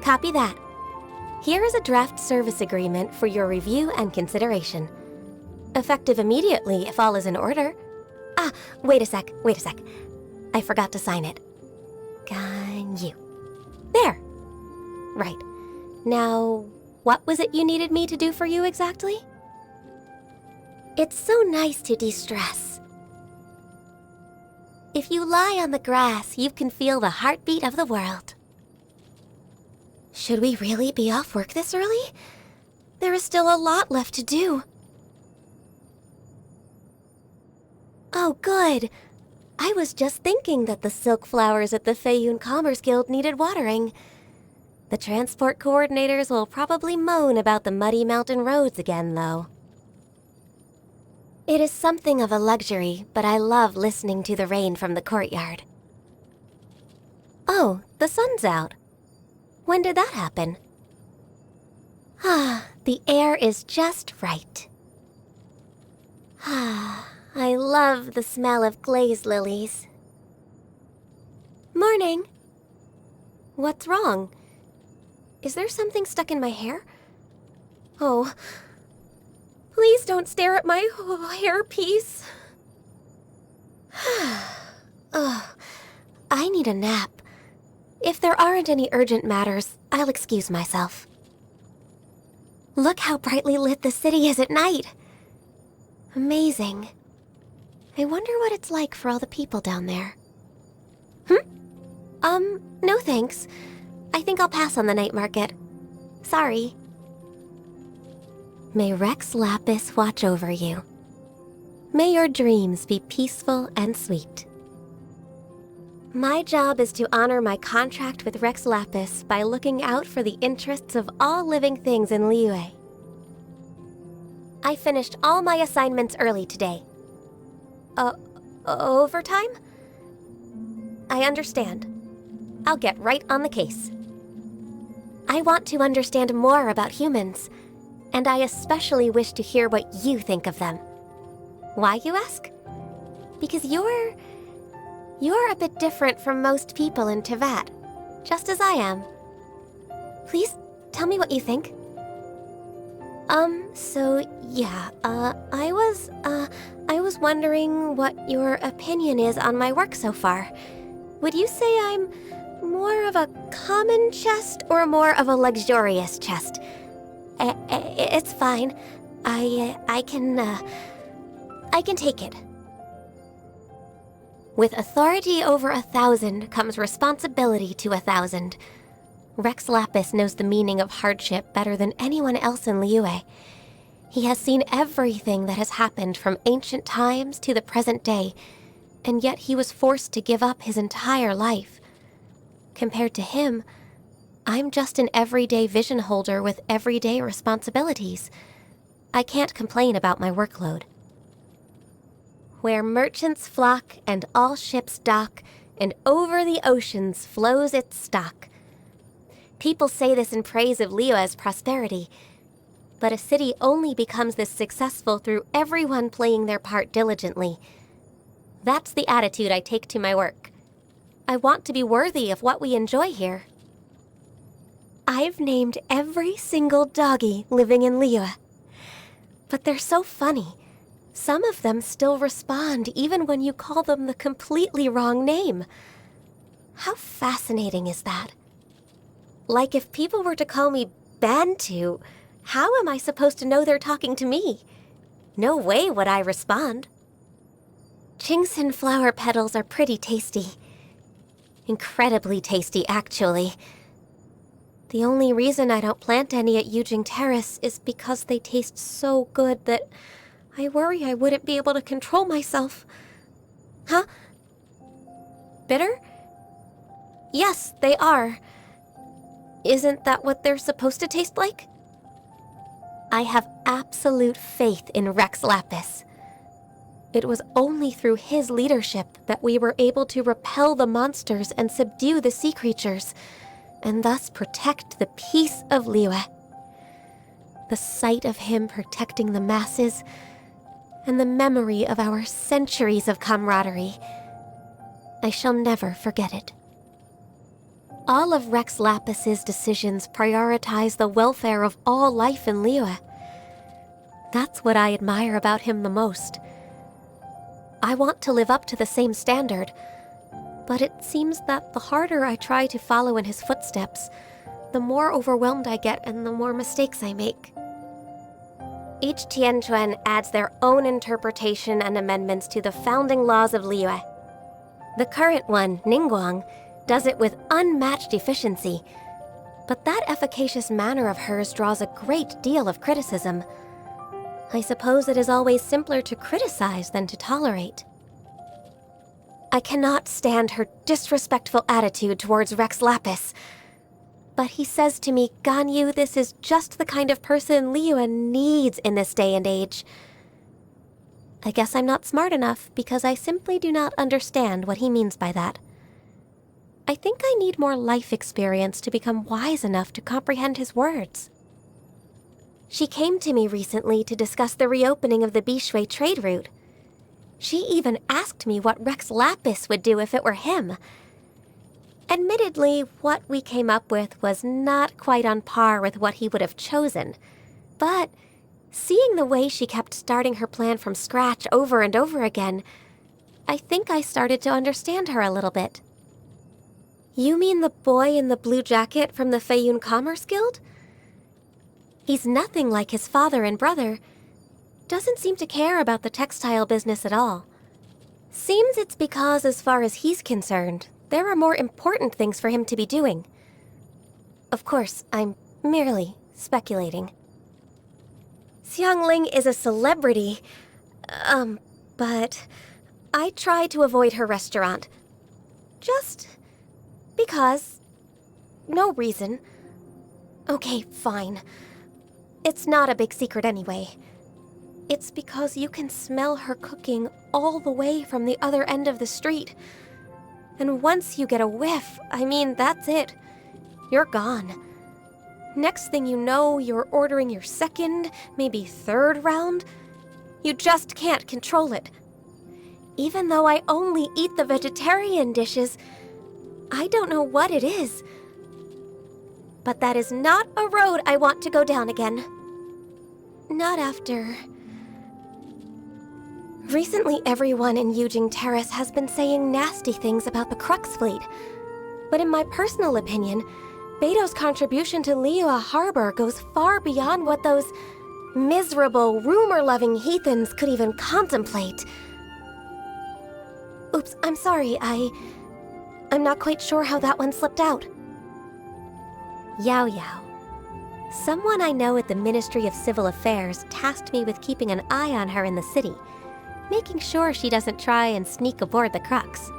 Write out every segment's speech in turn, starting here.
Copy that. Here is a draft service agreement for your review and consideration. Effective immediately if all is in order. Ah, wait a sec. I forgot to sign it. Ganyu. There. Right. Now, what was it you needed me to do for you exactly? It's so nice to de-stress. If you lie on the grass, you can feel the heartbeat of the world. Should we really be off work this early? There is still a lot left to do. Oh, good. I was just thinking that the silk flowers at the Feiyun Commerce Guild needed watering. The transport coordinators will probably moan about the muddy mountain roads again, though. It is something of a luxury, but I love listening to the rain from the courtyard. Oh, the sun's out. When did that happen? Ah, the air is just right. Ah, I love the smell of glazed lilies. Morning. What's wrong? Is there something stuck in my hair? Oh, please don't stare at my hairpiece. Oh, I need a nap. If there aren't any urgent matters, I'll excuse myself. Look how brightly lit the city is at night. Amazing. I wonder what it's like for all the people down there. No thanks. I think I'll pass on the night market. Sorry. May Rex Lapis watch over you. May your dreams be peaceful and sweet. My job is to honor my contract with Rex Lapis by looking out for the interests of all living things in Liyue. I finished all my assignments early today. Overtime? I understand. I'll get right on the case. I want to understand more about humans, and I especially wish to hear what you think of them. Why, you ask? Because you're a bit different from most people in Teyvat, just as I am. Please, tell me what you think. I was wondering what your opinion is on my work so far. Would you say I'm more of a common chest or more of a luxurious chest? It's fine. I can take it. With authority over 1,000 comes responsibility to 1,000. Rex Lapis knows the meaning of hardship better than anyone else in Liyue. He has seen everything that has happened from ancient times to the present day, and yet he was forced to give up his entire life. Compared to him, I'm just an everyday vision holder with everyday responsibilities. I can't complain about my workload. Where merchants flock and all ships dock, and over the oceans flows its stock. People say this in praise of Liyue's prosperity, but a city only becomes this successful through everyone playing their part diligently. That's the attitude I take to my work. I want to be worthy of what we enjoy here. I've named every single doggy living in Liyue, but they're so funny. Some of them still respond even when you call them the completely wrong name. How fascinating is that? Like if people were to call me Bantu, how am I supposed to know they're talking to me? No way would I respond. Chingsin flower petals are pretty tasty. Incredibly tasty, actually. The only reason I don't plant any at Yujing Terrace is because they taste so good that I worry I wouldn't be able to control myself. Huh? Bitter? Yes, they are. Isn't that what they're supposed to taste like? I have absolute faith in Rex Lapis. It was only through his leadership that we were able to repel the monsters and subdue the sea creatures, and thus protect the peace of Liyue. The sight of him protecting the masses, and the memory of our centuries of camaraderie, I shall never forget it. All of Rex Lapis's decisions prioritize the welfare of all life in Liyue. That's what I admire about him the most. I want to live up to the same standard, but it seems that the harder I try to follow in his footsteps, the more overwhelmed I get and the more mistakes I make. Each Tianquan adds their own interpretation and amendments to the founding laws of Liyue. The current one, Ningguang, does it with unmatched efficiency, but that efficacious manner of hers draws a great deal of criticism. I suppose it is always simpler to criticize than to tolerate. I cannot stand her disrespectful attitude towards Rex Lapis. But he says to me, "Ganyu, this is just the kind of person Liyue needs in this day and age." I guess I'm not smart enough because I simply do not understand what he means by that. I think I need more life experience to become wise enough to comprehend his words. She came to me recently to discuss the reopening of the Bishui trade route. She even asked me what Rex Lapis would do if it were him. Admittedly, what we came up with was not quite on par with what he would have chosen. But seeing the way she kept starting her plan from scratch over and over again, I think I started to understand her a little bit. You mean the boy in the blue jacket from the Feiyun Commerce Guild? He's nothing like his father and brother. Doesn't seem to care about the textile business at all. Seems it's because, as far as he's concerned, there are more important things for him to be doing. Of course, I'm merely speculating. Xiangling is a celebrity, but I try to avoid her restaurant. Just because. No reason. Okay, fine. It's not a big secret anyway. It's because you can smell her cooking all the way from the other end of the street. And once you get a whiff, I mean, that's it. You're gone. Next thing you know, you're ordering your second, maybe third round. You just can't control it. Even though I only eat the vegetarian dishes, I don't know what it is. But that is not a road I want to go down again. Not after... Recently, everyone in Yujing Terrace has been saying nasty things about the Crux fleet. But in my personal opinion, Beto's contribution to Liyue Harbor goes far beyond what those miserable, rumor-loving heathens could even contemplate. Oops, I'm sorry, I'm not quite sure how that one slipped out. Yao Yao. Someone I know at the Ministry of Civil Affairs tasked me with keeping an eye on her in the city, making sure she doesn't try and sneak aboard the Crux.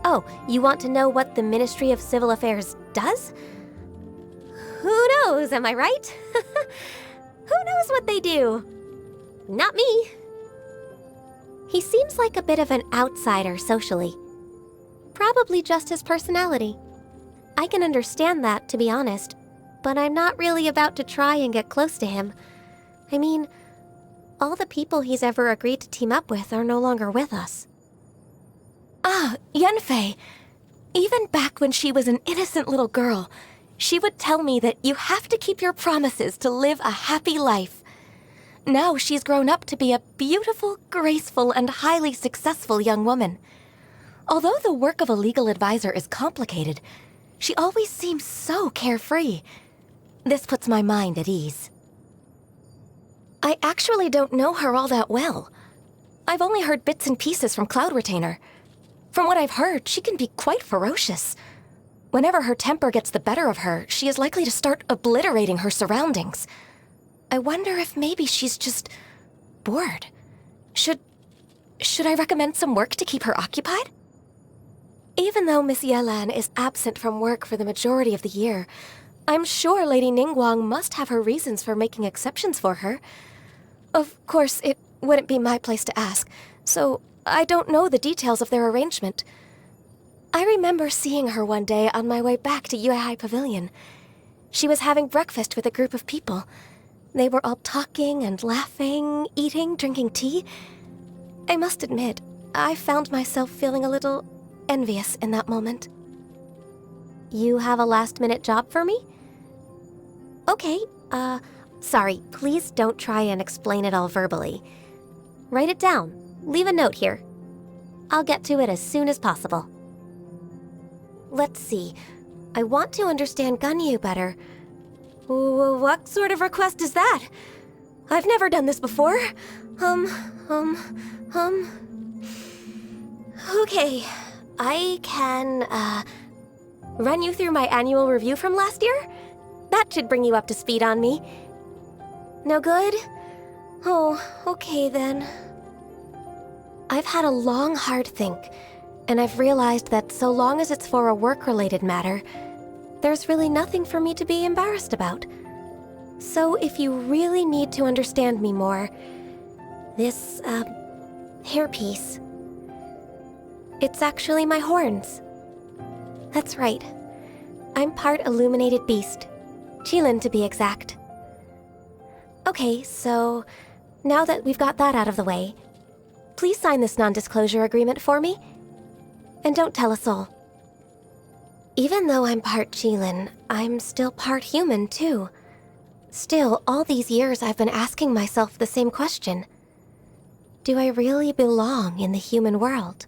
Oh, you want to know what the Ministry of Civil Affairs does? Who knows, am I right? Who knows what they do? Not me. He seems like a bit of an outsider socially. Probably just his personality. I can understand that, to be honest, but I'm not really about to try and get close to him. I mean, all the people he's ever agreed to team up with are no longer with us. Ah, Yanfei. Even back when she was an innocent little girl, she would tell me that you have to keep your promises to live a happy life. Now she's grown up to be a beautiful, graceful, and highly successful young woman. Although the work of a legal advisor is complicated, she always seems so carefree. This puts my mind at ease. I actually don't know her all that well. I've only heard bits and pieces from Cloud Retainer. From what I've heard, she can be quite ferocious. Whenever her temper gets the better of her, she is likely to start obliterating her surroundings. I wonder if maybe she's just bored. Should I recommend some work to keep her occupied? Even though Miss Yelan is absent from work for the majority of the year, I'm sure Lady Ningguang must have her reasons for making exceptions for her. Of course, it wouldn't be my place to ask, so I don't know the details of their arrangement. I remember seeing her one day on my way back to Yuehai Pavilion. She was having breakfast with a group of people. They were all talking and laughing, eating, drinking tea. I must admit, I found myself feeling a little envious in that moment. You have a last-minute job for me? Okay, sorry, please don't try and explain it all verbally. Write it down. Leave a note here. I'll get to it as soon as possible. Let's see. I want to understand Ganyu better. What sort of request is that? I've never done this before. Okay, I can, run you through my annual review from last year? That should bring you up to speed on me. No good? Oh, okay then. I've had a long, hard think, and I've realized that so long as it's for a work-related matter, there's really nothing for me to be embarrassed about. So if you really need to understand me more, this, hairpiece, it's actually my horns. That's right. I'm part illuminated beast. Qilin, to be exact. Okay, so now that we've got that out of the way, please sign this non-disclosure agreement for me. And don't tell a soul. Even though I'm part Qilin, I'm still part human, too. Still, all these years I've been asking myself the same question. Do I really belong in the human world?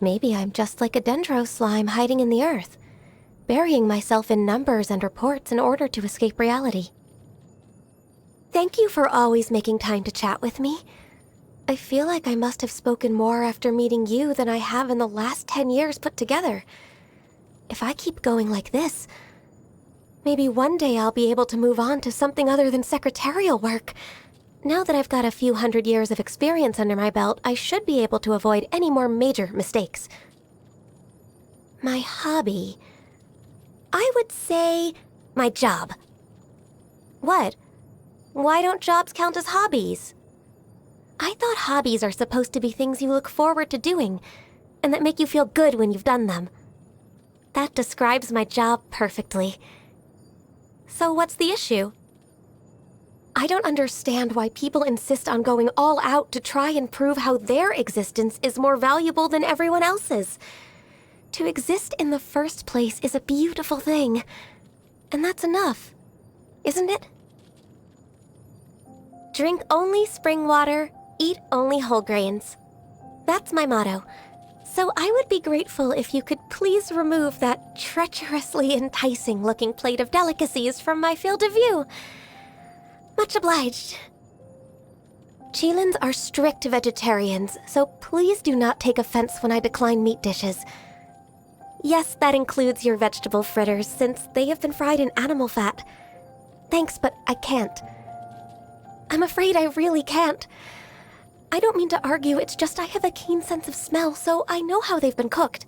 Maybe I'm just like a dendro slime hiding in the earth, burying myself in numbers and reports in order to escape reality. Thank you for always making time to chat with me. I feel like I must have spoken more after meeting you than I have in the last 10 years put together. If I keep going like this, maybe one day I'll be able to move on to something other than secretarial work. Now that I've got a few hundred years of experience under my belt, I should be able to avoid any more major mistakes. My hobby. I would say my job. What? Why don't jobs count as hobbies? I thought hobbies are supposed to be things you look forward to doing, and that make you feel good when you've done them. That describes my job perfectly. So what's the issue? I don't understand why people insist on going all out to try and prove how their existence is more valuable than everyone else's. To exist in the first place is a beautiful thing, and that's enough, isn't it? Drink only spring water, eat only whole grains. That's my motto. So I would be grateful if you could please remove that treacherously enticing-looking plate of delicacies from my field of view. Much obliged. Qilins are strict vegetarians, so please do not take offense when I decline meat dishes. Yes, that includes your vegetable fritters, since they have been fried in animal fat. Thanks, but I can't. I'm afraid I really can't. I don't mean to argue, it's just I have a keen sense of smell, so I know how they've been cooked.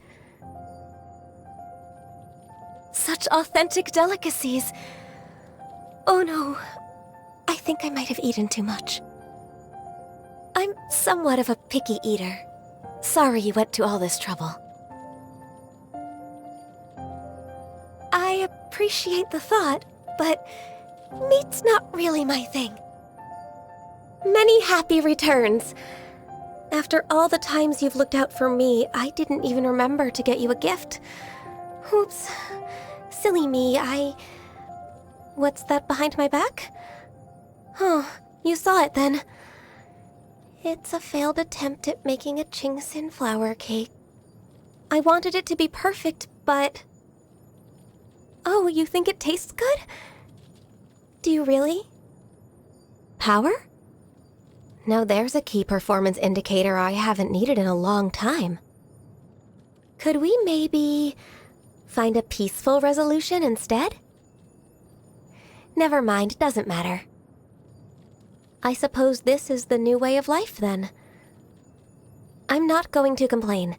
Such authentic delicacies. Oh no, I think I might have eaten too much. I'm somewhat of a picky eater. Sorry you went to all this trouble. I appreciate the thought, but meat's not really my thing. Many happy returns. After all the times you've looked out for me, I didn't even remember to get you a gift. Oops. Silly me, What's that behind my back? Oh, you saw it then. It's a failed attempt at making a Chingsin flour cake. I wanted it to be perfect, but... Oh, you think it tastes good? Do you really? Power? Now there's a key performance indicator I haven't needed in a long time. Could we maybe find a peaceful resolution instead? Never mind, doesn't matter. I suppose this is the new way of life then. I'm not going to complain.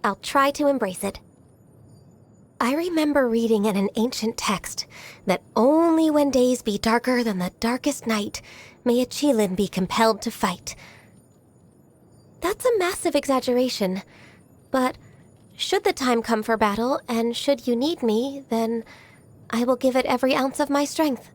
I'll try to embrace it. I remember reading in an ancient text that only when days be darker than the darkest night may a Qilin be compelled to fight. That's a massive exaggeration, but should the time come for battle, and should you need me, then I will give it every ounce of my strength.